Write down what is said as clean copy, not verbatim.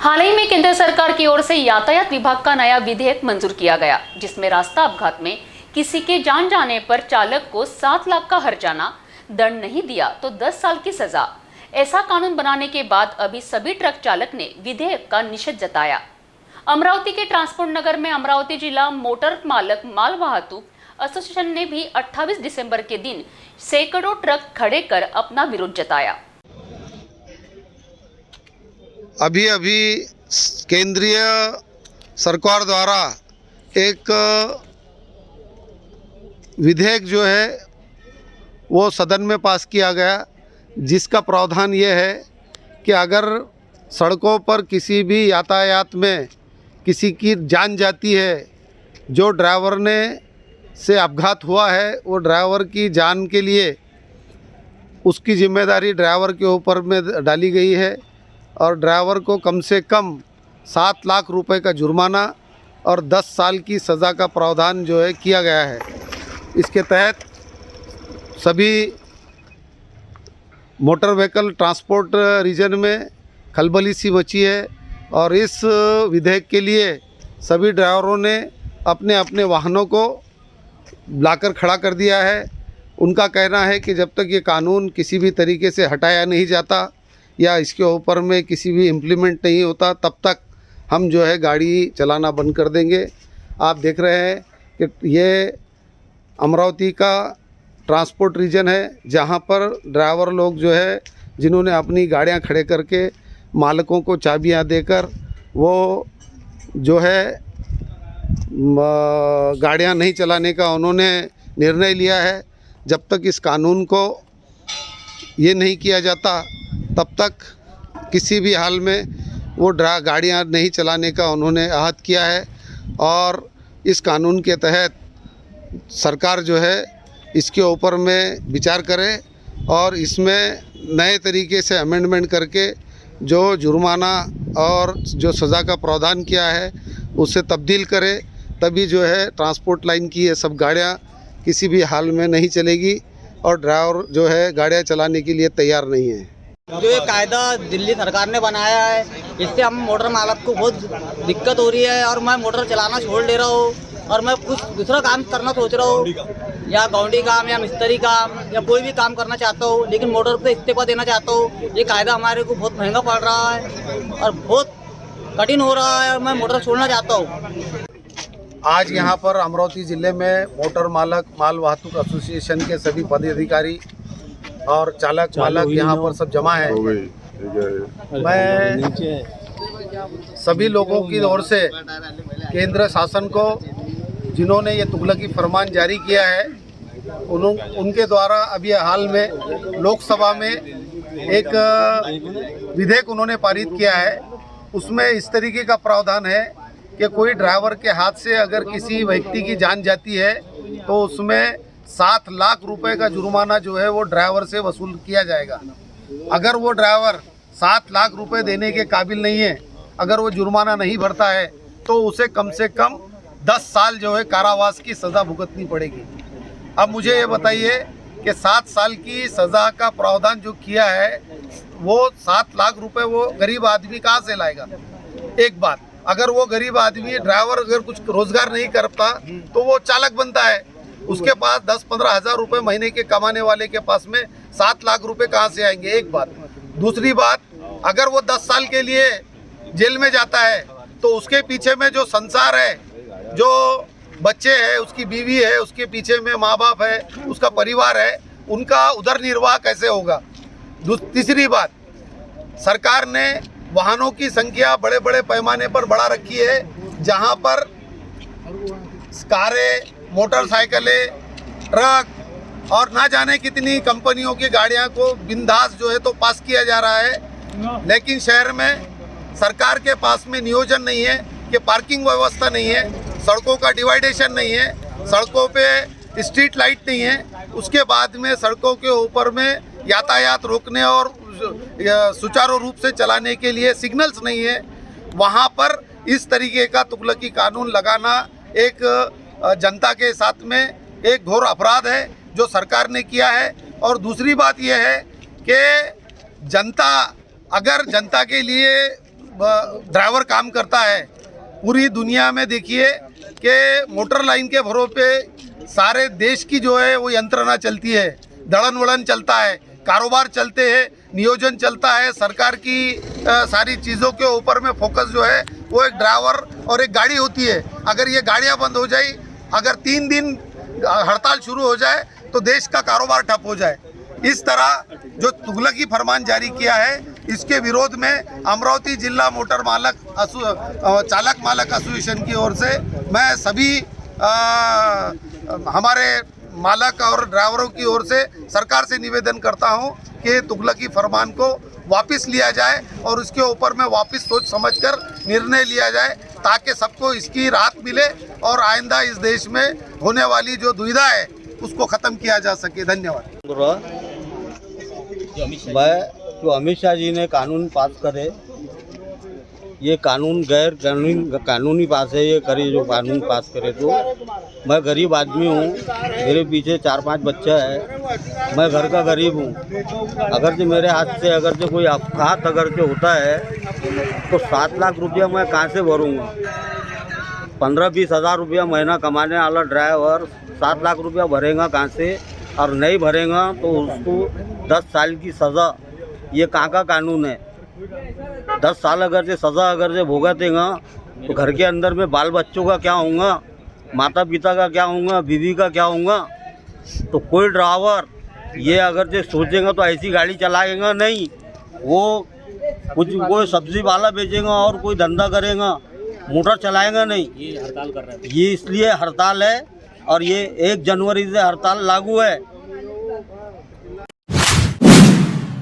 हाल ही में केंद्र सरकार की ओर से यातायात विभाग का नया विधेयक मंजूर किया गया, जिसमें रास्ता अपघात में किसी के जान जाने पर चालक को 7 लाख का हर्जाना, दंड नहीं दिया तो 10 साल की सजा। ऐसा कानून बनाने के बाद अभी सभी ट्रक चालक ने विधेयक का निषेध जताया। अमरावती के ट्रांसपोर्ट नगर में अमरावती जिला मोटर मालक माल वाहतूक एसोसिएशन ने भी 28 दिसंबर के दिन सैकड़ों ट्रक खड़े कर अपना विरोध जताया। अभी अभी केंद्रीय सरकार द्वारा एक विधेयक जो है वो सदन में पास किया गया, जिसका प्रावधान ये है कि अगर सड़कों पर किसी भी यातायात में किसी की जान जाती है, जो ड्राइवर ने से अपघात हुआ है, वो ड्राइवर की जान के लिए उसकी जिम्मेदारी ड्राइवर के ऊपर में डाली गई है और ड्राइवर को कम से कम 7 लाख रुपए का जुर्माना और 10 साल की सज़ा का प्रावधान जो है किया गया है। इसके तहत सभी मोटर व्हीकल ट्रांसपोर्ट रीजन में खलबली सी मची है और इस विधेयक के लिए सभी ड्राइवरों ने अपने अपने वाहनों को लाकर खड़ा कर दिया है। उनका कहना है कि जब तक ये कानून किसी भी तरीके से हटाया नहीं जाता या इसके ऊपर में किसी भी इम्प्लीमेंट नहीं होता, तब तक हम जो है गाड़ी चलाना बंद कर देंगे। आप देख रहे हैं कि ये अमरावती का ट्रांसपोर्ट रीजन है, जहां पर ड्राइवर लोग जो है जिन्होंने अपनी गाड़ियां खड़े करके मालकों को चाबियां देकर वो जो है गाड़ियां नहीं चलाने का उन्होंने निर्णय लिया है। जब तक इस कानून को ये नहीं किया जाता, तब तक किसी भी हाल में वो गाड़ियां नहीं चलाने का उन्होंने आहद किया है और इस कानून के तहत सरकार जो है इसके ऊपर में विचार करे और इसमें नए तरीके से अमेंडमेंट करके जो जुर्माना और जो सज़ा का प्रावधान किया है उसे तब्दील करे, तभी जो है ट्रांसपोर्ट लाइन की ये सब गाड़ियाँ किसी भी हाल में नहीं चलेगी और ड्राइवर जो है गाड़ियाँ चलाने के लिए तैयार नहीं है। जो ये कायदा दिल्ली सरकार ने बनाया है, इससे हम मोटर मालक को बहुत दिक्कत हो रही है और मैं मोटर चलाना छोड़ दे रहा हूँ और मैं कुछ दूसरा काम करना सोच रहा हूँ, या गौंडी काम या मिस्त्री काम या कोई भी काम करना चाहता हूँ, लेकिन मोटर पे इस्तीफा देना चाहता हूँ। ये कायदा हमारे को बहुत महंगा पड़ रहा है और बहुत कठिन हो रहा है और मैं मोटर छोड़ना चाहता हूँ। आज यहाँ पर अमरावती ज़िले में मोटर मालक माल वाहतूक एसोसिएशन के सभी पदाधिकारी और चालक मालक यहाँ पर सब जमा है। मैं सभी लोगों की ओर से केंद्र शासन को, जिन्होंने ये तुगलकी फरमान जारी किया है, उनके द्वारा अभी हाल में लोकसभा में एक विधेयक उन्होंने पारित किया है। उसमें इस तरीके का प्रावधान है कि कोई ड्राइवर के हाथ से अगर किसी व्यक्ति की जान जाती है तो उसमें 7 लाख रुपए का जुर्माना जो है वो ड्राइवर से वसूल किया जाएगा। अगर वो ड्राइवर 7 लाख रुपए देने के काबिल नहीं है, अगर वो जुर्माना नहीं भरता है, तो उसे कम से कम 10 साल जो है कारावास की सज़ा भुगतनी पड़ेगी। अब मुझे ये बताइए कि 7 साल की सज़ा का प्रावधान जो किया है वो 7 लाख रुपए वो गरीब आदमी कहाँ से लाएगा? एक बात, अगर वो गरीब आदमी ड्राइवर अगर कुछ रोजगार नहीं करता तो वो चालक बनता है, उसके पास 10-15 हज़ार रुपये महीने के कमाने वाले के पास में 7 लाख रुपए कहाँ से आएंगे? एक बात। दूसरी बात, अगर वो 10 साल के लिए जेल में जाता है तो उसके पीछे में जो संसार है, जो बच्चे हैं, उसकी बीवी है, उसके पीछे में माँ बाप है, उसका परिवार है, उनका उदर निर्वाह कैसे होगा? तीसरी बात, सरकार ने वाहनों की संख्या बड़े बड़े पैमाने पर बढ़ा रखी है, जहां पर कारें, मोटरसाइकिलें, ट्रक और ना जाने कितनी कंपनियों की गाड़ियां को बिंदास जो है तो पास किया जा रहा है। लेकिन शहर में सरकार के पास में नियोजन नहीं है कि पार्किंग व्यवस्था नहीं है, सड़कों का डिवाइडेशन नहीं है, सड़कों पे स्ट्रीट लाइट नहीं है, उसके बाद में सड़कों के ऊपर में यातायात रोकने और सुचारू रूप से चलाने के लिए सिग्नल्स नहीं है। वहाँ पर इस तरीके का तुगलकी कानून लगाना एक जनता के साथ में एक घोर अपराध है जो सरकार ने किया है। और दूसरी बात यह है कि जनता, अगर जनता के लिए ड्राइवर काम करता है। पूरी दुनिया में देखिए कि मोटर लाइन के भरों पे सारे देश की जो है वो यंत्रणा चलती है, दड़न वड़न चलता है, कारोबार चलते हैं, नियोजन चलता है, सरकार की सारी चीज़ों के ऊपर में फोकस जो है वो एक ड्राइवर और एक गाड़ी होती है। अगर ये गाड़ियाँ बंद हो जाए, अगर 3 दिन हड़ताल शुरू हो जाए तो देश का कारोबार ठप हो जाए। इस तरह जो तुगलकी फरमान जारी किया है, इसके विरोध में अमरावती जिला मोटर चालक मालक एसोसिएशन की ओर से मैं सभी हमारे मालक और ड्राइवरों की ओर से सरकार से निवेदन करता हूं कि तुगलकी फरमान को वापस लिया जाए और उसके ऊपर में वापस सोच समझकर निर्णय लिया जाए, ताकि सबको इसकी राहत मिले और आइंदा इस देश में होने वाली जो दुविधा है उसको ख़त्म किया जा सके। धन्यवाद। मैं जो अमित शाह जी ने कानून पास करे, ये कानून गैर कानूनी पास है, ये करे जो कानून पास करे। तो मैं गरीब आदमी हूँ, मेरे पीछे 4-5 बच्चा है, मैं घर का गरीब हूँ। अगर जो मेरे हाथ से अगर जो कोई अपघात अगर जो होता है तो 7 लाख रुपया मैं कहाँ से भरूँगा? 15-20 हज़ार रुपया महीना कमाने वाला ड्राइवर 7 लाख रुपया भरेगा कहाँ से? और नहीं भरेगा तो उसको 10 साल की सज़ा। ये कहाँ का कानून है? 10 साल अगर से सज़ा अगर से भुगतेगा तो घर के अंदर में बाल बच्चों का क्या होगा, माता पिता का क्या होगा, बीवी का क्या होगा? तो कोई ड्राइवर ये अगर से सोचेगा तो ऐसी गाड़ी चलाएगा नहीं, वो कुछ कोई सब्जी वाला बेचेगा और कोई धंधा करेगा, मोटर चलाएगा नहीं। ये हड़ताल कर रहे हैं, ये इसलिए हड़ताल है और ये 1 जनवरी से हड़ताल लागू है।